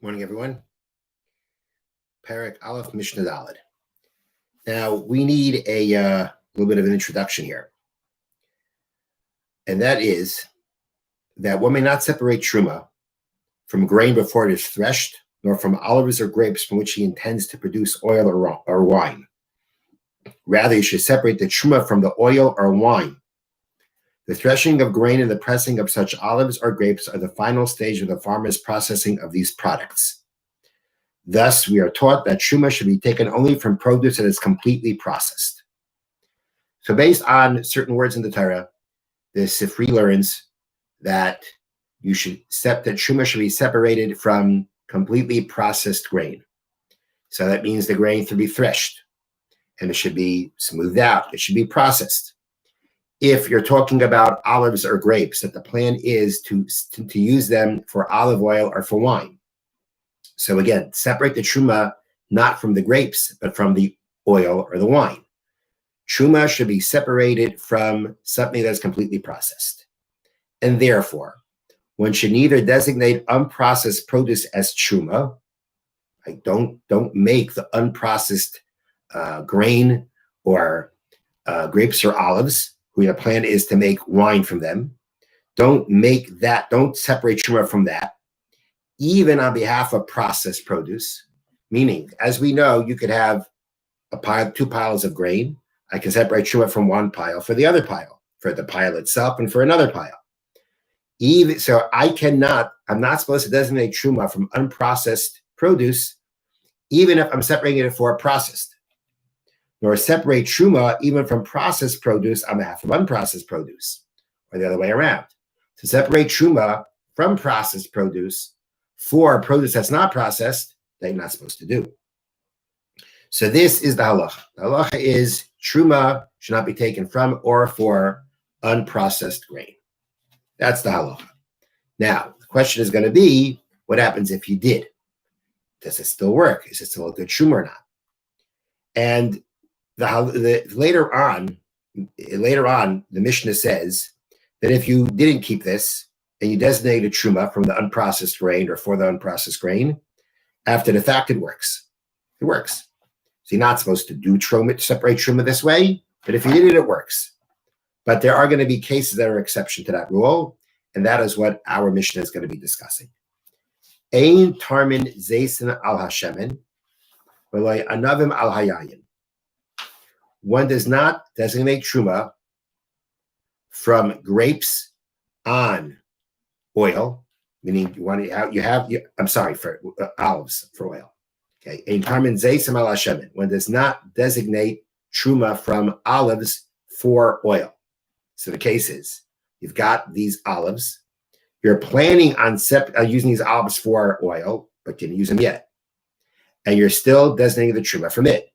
Morning, everyone. Perek Aleph Mishna Daled. Now, we need a little bit of an introduction here. And that is that one may not separate truma from grain before it is threshed, nor from olives or grapes from which he intends to produce oil or wine. Rather, you should separate the truma from the oil or wine. The threshing of grain and the pressing of such olives or grapes are the final stage of the farmer's processing of these products. Thus, we are taught that truma should be taken only from produce that is completely processed. So based on certain words in the Torah, the Sefer learns that that truma should be separated from completely processed grain. So that means the grain should be threshed, and it should be smoothed out. It should be processed. If you're talking about olives or grapes, that the plan is to use them for olive oil or for wine. So again, separate the truma not from the grapes, but from the oil or the wine. Truma should be separated from something that's completely processed. And therefore, one should neither designate unprocessed produce as truma. Like don't make the unprocessed grain or grapes or olives, who your plan is to make wine from them. Don't separate truma from that, even on behalf of processed produce. Meaning, as we know, you could have two piles of grain. I can separate truma from one pile for the other pile, for the pile itself and for another pile. I'm not supposed to designate truma from unprocessed produce, even if I'm separating it for processed. Nor separate truma even from processed produce on behalf of unprocessed produce, or the other way around. To separate truma from processed produce for produce that's not processed, that you're not supposed to do. So this is the halacha. The halacha is truma should not be taken from or for unprocessed grain. That's the halacha. Now, the question is going to be, what happens if you did? Does it still work? Is it still a good truma or not? And later on, the Mishna says that if you didn't keep this and you designated truma from the unprocessed grain or for the unprocessed grain, after the fact, it works. It works. So you're not supposed to do separate truma this way, but if you did it, it works. But there are going to be cases that are exception to that rule, and that is what our Mishnah is going to be discussing. Ein tarmin zaysin al hashemen, v'loy anavim al hayayin. One does not designate truma from grapes on oil, meaning for olives for oil. Okay, ein tarmin zaysin al hashemen. One does not designate truma from olives for oil. So the case is, you've got these olives. You're planning on using these olives for oil, but didn't use them yet. And you're still designating the truma from it.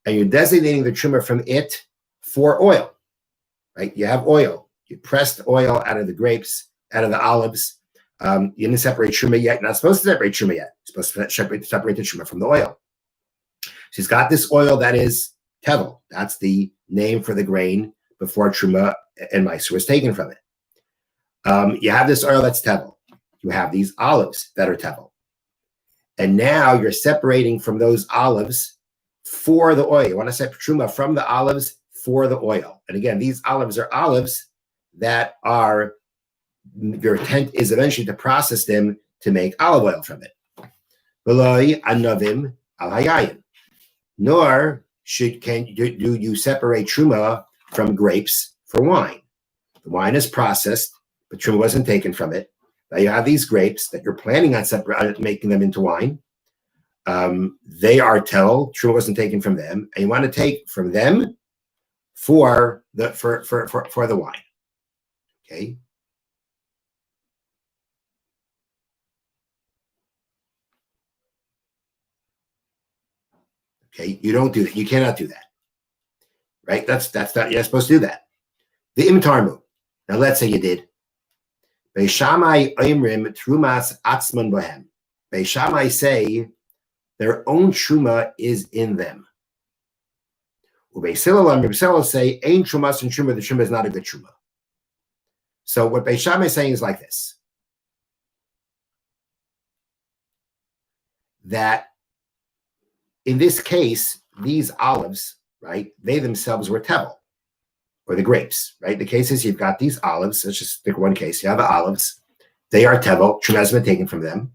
And you're designating the truma from it for oil, right? You have oil. You pressed oil out of the grapes, out of the olives. You didn't separate truma yet. You're not supposed to separate truma yet. You're supposed to separate the truma from the oil. She's got this oil that is tevel. That's the name for the grain before truma and meiser was taken from it. You have this oil that's tevel. You have these olives that are tevel. And now you're separating from those olives for the oil. You want to separate truma from the olives for the oil. And again, these olives are olives that are, your intent is eventually to process them to make olive oil from it. V'loi anavim al hayayin. Nor do you separate truma from grapes for wine. The wine is processed, but truma wasn't taken from it. Now you have these grapes that you're planning on making them into wine. They are truma wasn't taken from them, and you want to take from them for the wine. Okay. Okay, you don't do that. You cannot do that. Right? That's not, you're not supposed to do that. The imtarmu. Now let's say you did. Beis Shammai oimrim trumas atzman bohem. Beis Shammai say their own truma is in them. Beis Hillel and Beis Hillel say ein trumas and truma. The truma is not a good truma. So what Beis Shammai is saying is like this. that in this case, these olives, right, they themselves were tevel, or the grapes, right? The case is you've got these olives. Let's just pick one case. You have the olives. They are tevel. Truma has been taken from them.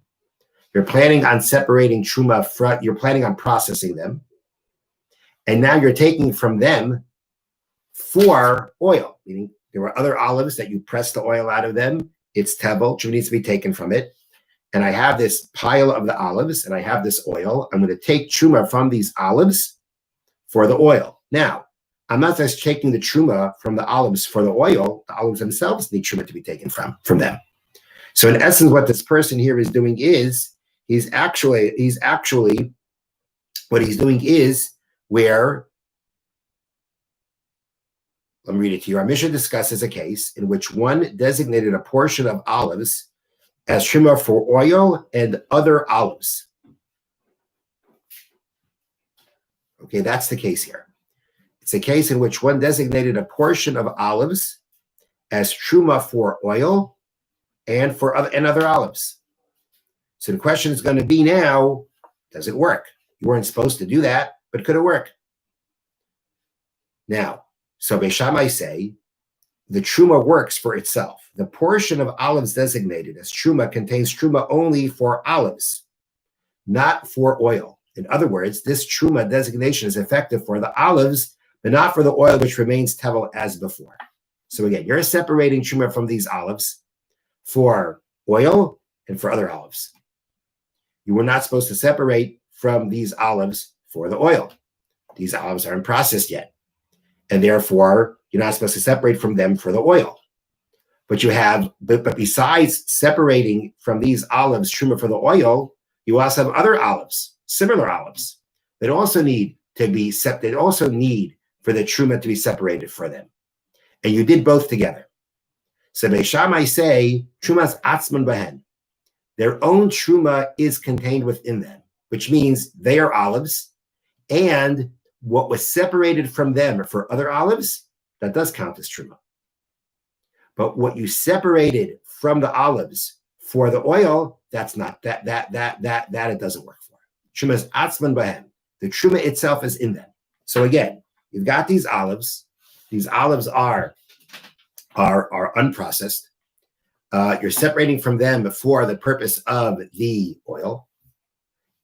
You're planning on separating truma from, you're planning on processing them. And now you're taking from them for oil, meaning there were other olives that you pressed the oil out of them. It's tevel. Truma needs to be taken from it. And I have this pile of the olives and I have this oil. I'm going to take truma from these olives for the oil. Now, I'm not just taking the truma from the olives for the oil. The olives themselves need truma to be taken from them. So in essence, what this person here is doing is he's actually what he's doing is where, let me read it to you. Our Mishna discusses a case in which one designated a portion of olives as truma for oil and other olives. Okay, that's the case here. It's a case in which one designated a portion of olives as truma for oil and for other olives. So the question is going to be now, does it work? You weren't supposed to do that, but could it work? Now, so Beis Shammai say, the truma works for itself. The portion of olives designated as truma contains truma only for olives, not for oil. In other words, this truma designation is effective for the olives, but not for the oil, which remains tevel as before. So again, you're separating truma from these olives for oil and for other olives. You were not supposed to separate from these olives for the oil. These olives aren't processed yet. And therefore, you're not supposed to separate from them for the oil. But you have, but besides separating from these olives truma for the oil, you also have other olives, similar olives, that also need to be separated, also need for the truma to be separated for them. And you did both together. So Beis Shammai say, trumas atzman bahen. Their own truma is contained within them, which means they are olives, and what was separated from them for other olives, that does count as truma. But what you separated from the olives for the oil, that's not that it doesn't work for. Trumas atzman bahem. The truma itself is in them. So again, you've got these olives. These olives are unprocessed. You're separating from them for the purpose of the oil,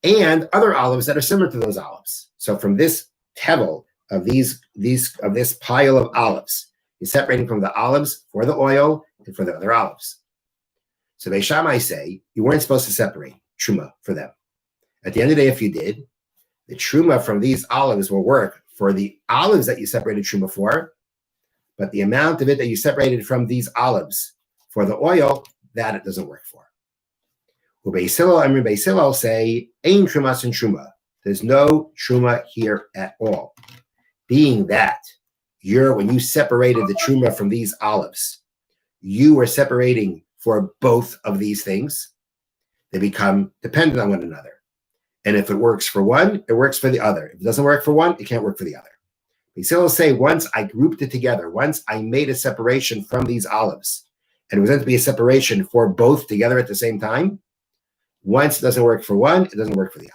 and other olives that are similar to those olives. So from this tevel of this pile of olives, you're separating from the olives for the oil and for the other olives. So Beis Shammai say you weren't supposed to separate truma for them. At the end of the day, if you did, the truma from these olives will work for the olives that you separated truma for, but the amount of it that you separated from these olives for the oil, that it doesn't work for. Beis Hillel say, Ein trumas and truma. There's no truma here at all. Being that when you separated the truma from these olives, you were separating for both of these things. They become dependent on one another. And if it works for one, it works for the other. If it doesn't work for one, it can't work for the other. Beis Hillel say, once I grouped it together, once I made a separation from these olives, and it was meant to be a separation for both together at the same time, once it doesn't work for one, it doesn't work for the other.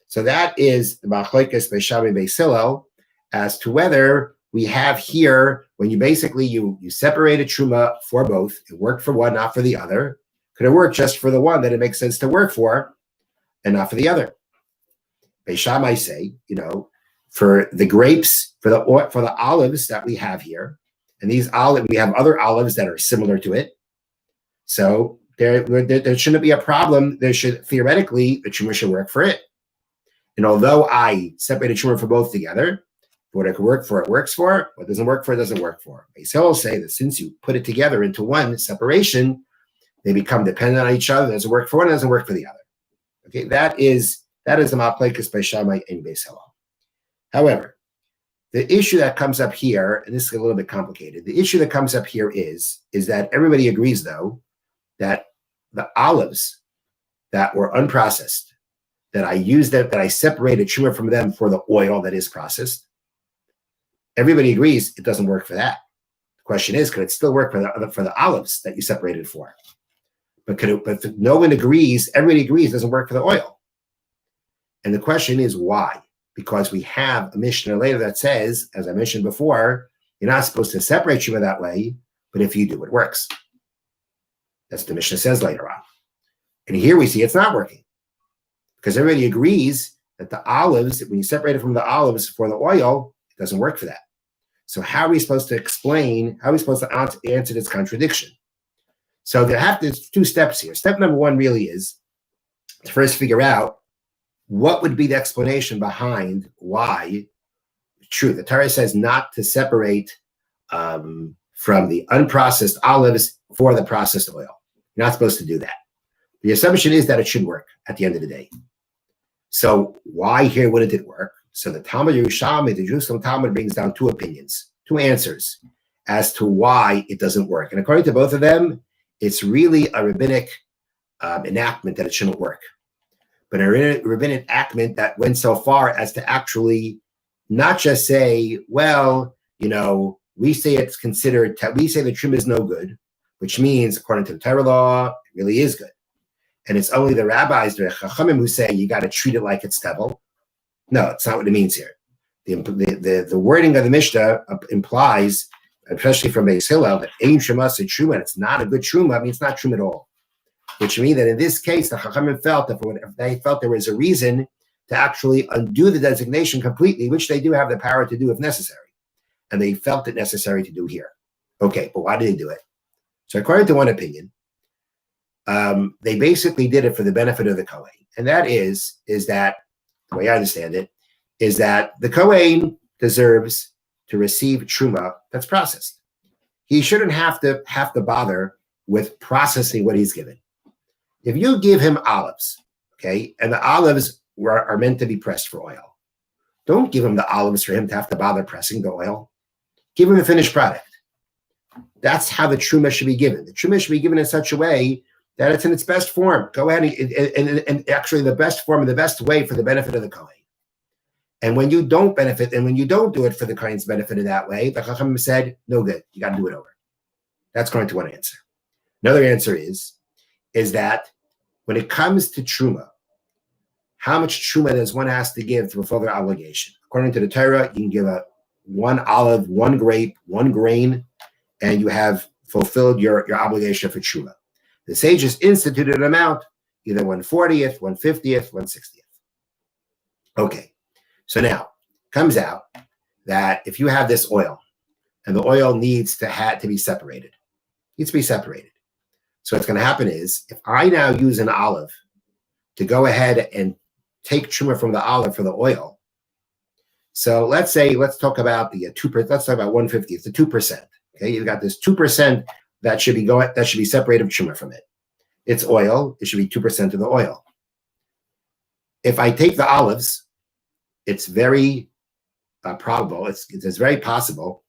So that is the machlokes Beis Shammai and Beis Hillel as to whether we have here, when you basically, you separated truma for both, it worked for one, not for the other. Could it work just for the one that it makes sense to work for and not for the other? Beis Shammai say, for the grapes, for the olives that we have here, and these olives, we have other olives that are similar to it. So there shouldn't be a problem. There should, theoretically, the truma should work for it. And although I separated truma for both together, what it could work for, it works for. What doesn't work for, it doesn't work for. Beis Hillel say that since you put it together into one separation, they become dependent on each other. It doesn't work for one, it doesn't work for the other. Okay, that is the machlokes Beis Shammai and Beis Hillel. However, the issue that comes up here, and this is a little bit complicated, the issue that comes up here is that everybody agrees, though, that the olives that were unprocessed, that I separated truma from them for the oil that is processed, everybody agrees it doesn't work for that. The question is, could it still work for the olives that you separated for? But no one agrees, everybody agrees it doesn't work for the oil. And the question is why? Because we have a Mishnah later that says, as I mentioned before, you're not supposed to separate Truma that way, but if you do, it works. That's what the Mishnah says later on. And here we see it's not working. Because everybody agrees that the olives, when you separate it from the olives for the oil, it doesn't work for that. So how are we supposed to explain, how are we supposed to answer this contradiction? So there's two steps here. Step number one really is to first figure out what would be the explanation behind why, true, the Torah says not to separate from the unprocessed olives for the processed oil. You're not supposed to do that. The assumption is that it should work at the end of the day. So why here wouldn't it work? So the Talmud Yerushalmi, the Jerusalem Talmud, brings down two opinions, two answers as to why it doesn't work. And according to both of them, it's really a rabbinic enactment that it shouldn't work. But a rabbinic enactment that went so far as to actually not just say, well, we say it's considered, we say the trim is no good, which means according to the Torah law, it really is good. And it's only the rabbis, the Chachamim, who say you got to treat it like it's tevel. No, it's not what it means here. The wording of the Mishnah implies, especially from Beis Hillel, that ein shemas truma, and it's not a good truma. I mean, it's not truma at all. Which means that in this case, the Chachamim felt that if they felt there was a reason to actually undo the designation completely, which they do have the power to do if necessary, and they felt it necessary to do here. Okay, but why did they do it? So according to one opinion, they basically did it for the benefit of the Kohen. And that is that, the way I understand it, is that the Kohen deserves to receive truma that's processed. He shouldn't have to bother with processing what he's given. If you give him olives, okay, and the olives are meant to be pressed for oil, don't give him the olives for him to have to bother pressing the oil. Give him the finished product. That's how the truma should be given. The truma should be given in such a way that it's in its best form. Go ahead and actually the best form and the best way for the benefit of the Kohen. And when you don't benefit, and when you don't do it for the Kohen's benefit in that way, the Chachamim said, no good, you got to do it over. That's going to one answer. Another answer is that when it comes to truma, how much truma does one has to give to fulfill their obligation? According to the Torah, you can give one olive, one grape, one grain, and you have fulfilled your obligation for truma. The sages instituted an amount, either 1/40th, 1/50th, 1/60th. Okay, so now comes out that if you have this oil, and the oil needs to be separated, So what's going to happen is, if I now use an olive to go ahead and take truma from the olive for the oil, so let's talk about the 2%. Let's talk about 1/50th, the 2%. Okay, you've got this 2% that should be separated truma from it. It's oil. It should be 2% of the oil. If I take the olives, it's very probable. It's very possible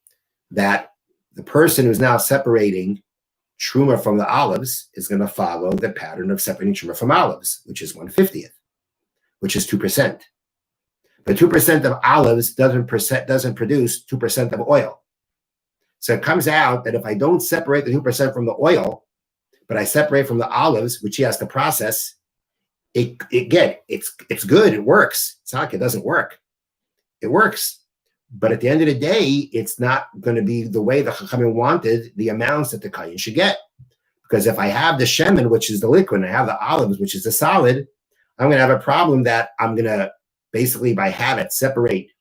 that the person who's now separating truma from the olives is going to follow the pattern of separating truma from olives, which is 1/50th, which is 2%. But 2% of olives doesn't produce 2% of oil. So it comes out that if I don't separate the 2% from the oil, but I separate from the olives, which he has to process, it's good. It works. It's not like it doesn't work. It works. But at the end of the day, it's not going to be the way the Chachamim wanted the amounts that the Kohen should get. Because if I have the shemen, which is the liquid, and I have the olives, which is the solid, I'm going to have a problem that I'm going to basically, by habit, separate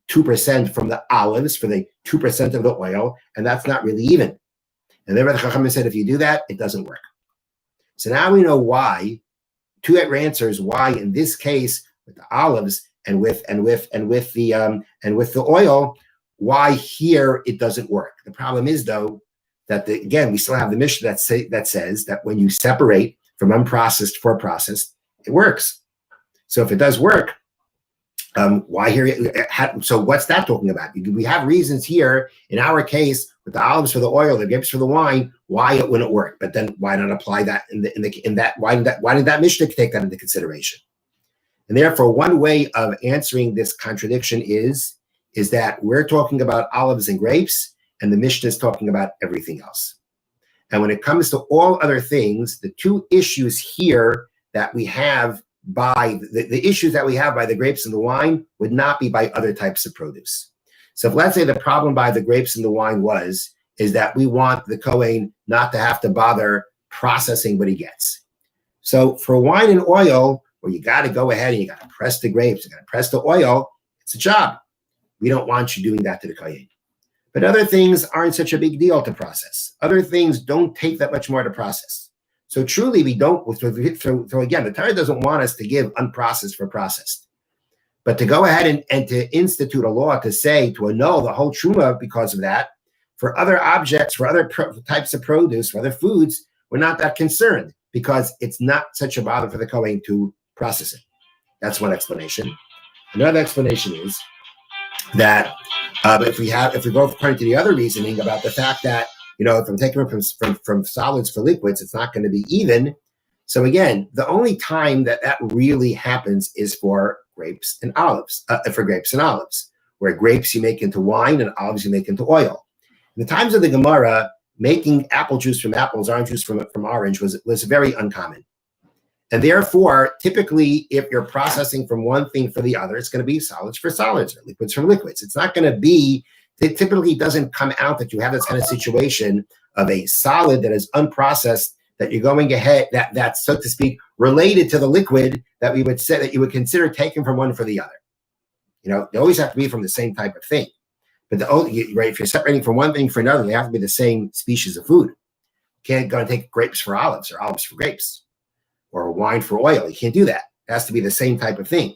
2% from the olives for the 2% of the oil, and that's not really even. And then the Chachamim said, if you do that, it doesn't work. So now we know why. Two answers why in this case with the olives and with the oil, why here it doesn't work. The problem is though that again we still have the Mishna that says that when you separate from unprocessed for processed, it works. So if it does work, why here? So what's that talking about? We have reasons here in our case with the olives for the oil, the grapes for the wine, why it wouldn't work. But then why not apply that in that? Why did that Mishnah take that into consideration? And therefore, one way of answering this contradiction is that we're talking about olives and grapes, and the Mishnah is talking about everything else. And when it comes to all other things, the two issues here that we have by the issues that we have by the grapes and the wine would not be by other types of produce. So if let's say the problem by the grapes and the wine is that we want the Kohen not to have to bother processing what he gets. So for wine and oil, where you got to go ahead and you got to press the grapes, you got to press the oil, it's a job. We don't want you doing that to the Kohen. But other things aren't such a big deal to process. Other things don't take that much more to process. So truly, we don't. So again, the Torah doesn't want us to give unprocessed for processed, but to go ahead and to institute a law to say to annul the whole truma because of that. For other objects, for other types of produce, for other foods, we're not that concerned because it's not such a bother for the Kohen to process it. That's one explanation. Another explanation is that if we go according to the other reasoning about the fact that, if I'm taking it from solids for liquids, it's not going to be even. So again, the only time that really happens is for grapes and olives, where grapes you make into wine and olives you make into oil. In the times of the Gemara, making apple juice from apples, orange juice from orange was very uncommon. And therefore, typically, if you're processing from one thing for the other, it's going to be solids for solids or liquids from liquids. It's not going to be, it typically doesn't come out that you have this kind of situation of a solid that is unprocessed, that you're going ahead, that's, so to speak, related to the liquid that we would say that you would consider taken from one for the other. They always have to be from the same type of thing. But if you're separating from one thing for another, they have to be the same species of food. You can't go and take grapes for olives or olives for grapes, or wine for oil. You can't do that. It has to be the same type of thing.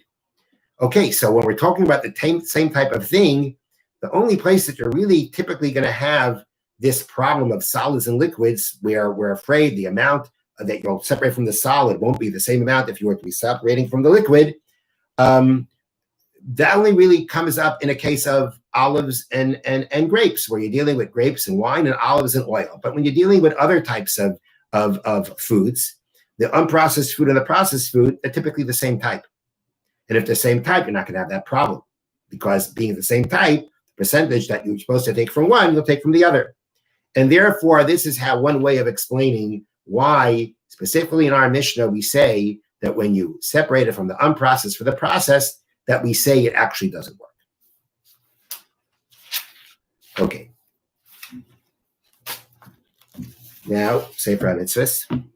Okay, so when we're talking about the same type of thing, the only place that you're really typically going to have this problem of solids and liquids, where we're afraid the amount that you'll separate from the solid won't be the same amount if you were to be separating from the liquid, that only really comes up in a case of olives and grapes, where you're dealing with grapes and wine and olives and oil. But when you're dealing with other types of foods, the unprocessed food and the processed food are typically the same type. And if they're the same type, you're not going to have that problem, because being the same type, the percentage that you're supposed to take from one, you'll take from the other. And therefore, this is how one way of explaining why, specifically in our Mishnah, we say that when you separate it from the unprocessed for the processed, that we say it actually doesn't work. Okay. Now, Sefer HaMitzvot.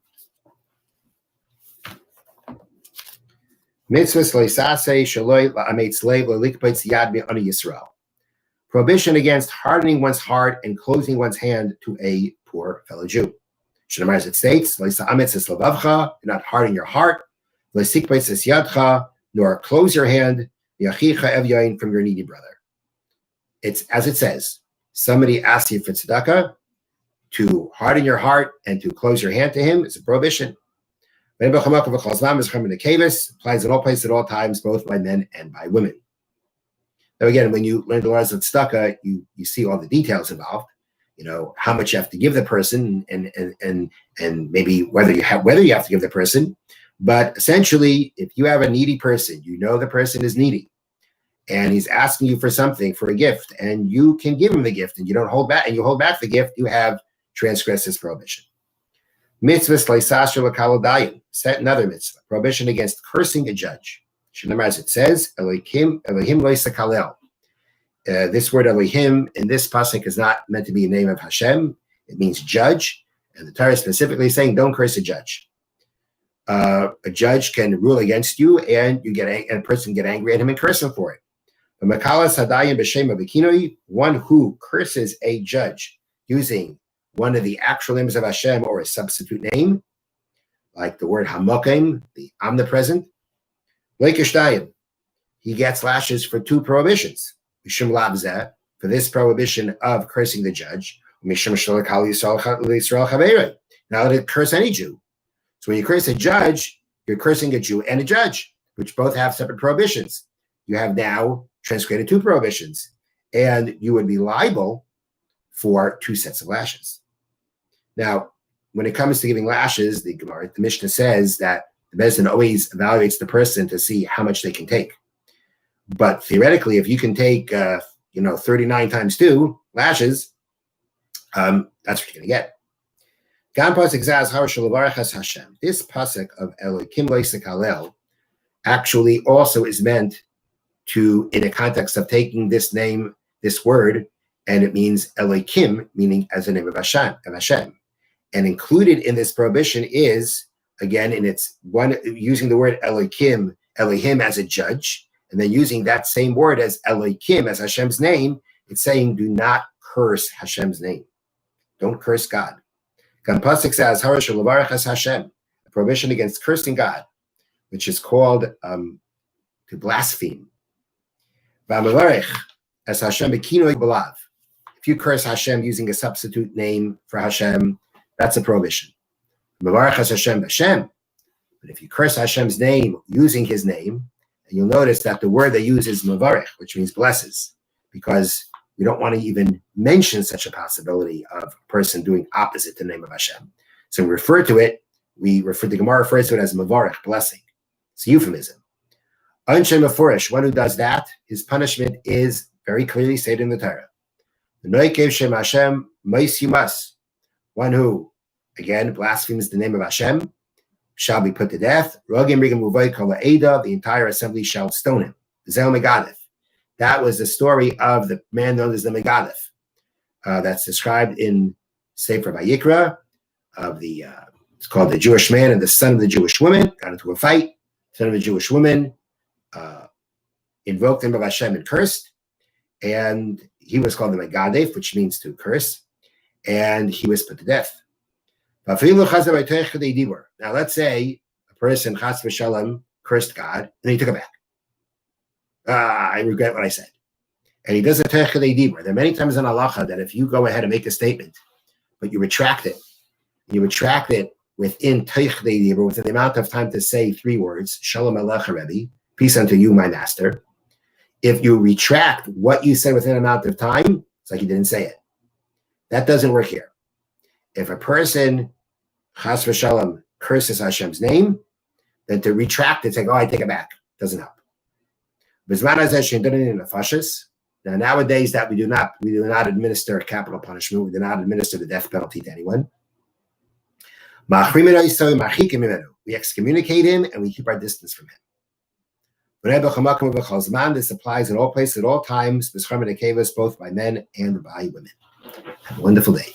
Prohibition against hardening one's heart and closing one's hand to a poor fellow Jew. It states, do not harden your heart, nor close your hand from your needy brother. It's as it says, somebody asks you for tzedakah, to harden your heart and to close your hand to him is a prohibition. Applies in all places at all times, both by men and by women. Now again, when you learn the laws of tzedakah, you see all the details involved. How much you have to give the person, and maybe whether you have to give the person. But essentially, if you have a needy person, the person is needy, and he's asking you for something, for a gift, and you can give him the gift, and you don't hold back, and you hold back the gift, you have transgressed this prohibition. Mitzvah set another mitzvah, prohibition against cursing a judge. As it says, Elohim loisakalel. This word Elohim in this pasuk is not meant to be a name of Hashem. It means judge, and the Torah is specifically saying don't curse a judge. A judge can rule against you, and a person get angry at him and curse him for it. One who curses a judge using one of the actual names of Hashem or a substitute name, like the word Hamokim, the omnipresent, he gets lashes for two prohibitions. For this prohibition of cursing the judge, not to curse any Jew. So when you curse a judge, you're cursing a Jew and a judge, which both have separate prohibitions. You have now transgraded two prohibitions, and you would be liable for two sets of lashes. Now, when it comes to giving lashes, the Mishna says that the medicine always evaluates the person to see how much they can take. But theoretically, if you can take 39 times 2 lashes, that's what you're going to get. This pasuk of Elohim loisakalel actually also is meant to, in a context of taking this name, this word, and it means Elohim, meaning as a name of Hashem. And included in this prohibition is, again, in its one, using the word Elohim as a judge, and then using that same word as Elohim as Hashem's name. It's saying, do not curse Hashem's name. Don't curse God. God Pasuk says, Harash Levarach as Hashem, a prohibition against cursing God, which is called to blaspheme. V'amavarech as Hashem b'kinoi b'lav. If you curse Hashem using a substitute name for Hashem, that's a prohibition. Mavarech as Hashem b'Hashem. But if you curse Hashem's name using His name, and you'll notice that the word they use is mavarech, which means blesses, because we don't want to even mention such a possibility of a person doing opposite the name of Hashem. So we refer to it, the Gemara refers to it as mavarech, blessing. It's a euphemism. Anshe mefurish, one who does that, his punishment is very clearly stated in the Torah. The noikev shem Hashem meis yumas, one who, again, blasphemes the name of Hashem, shall be put to death. Rogim rigam uvay kol ha'eda, the entire assembly shall stone him. Zel megadef. That was the story of the man known as the Megadef. That's described in Sefer Vayikra, of it's called the Jewish man and the son of the Jewish woman, got into a fight. Son of the Jewish woman invoked the name of Hashem and cursed, and he was called the Megadef, which means to curse, and he was put to death. Now let's say a person, chas v'shalom, cursed God, and he took it back. I regret what I said. And he does a Teich Chedei Dibur. There are many times in halacha that if you go ahead and make a statement, but you retract it within Teich Chedei Dibur, within the amount of time to say 3 words, Shalom Alecha Rebbe, peace unto you, my master. If you retract what you said within an amount of time, it's like you didn't say it. That doesn't work here. If a person, chas v'shalom, curses Hashem's name, then to retract it, saying, I take it back, doesn't help. Now, nowadays that we do not administer capital punishment. We do not administer the death penalty to anyone. We excommunicate him and we keep our distance from him. This applies in all places, at all times, both by men and by women. Have a wonderful day.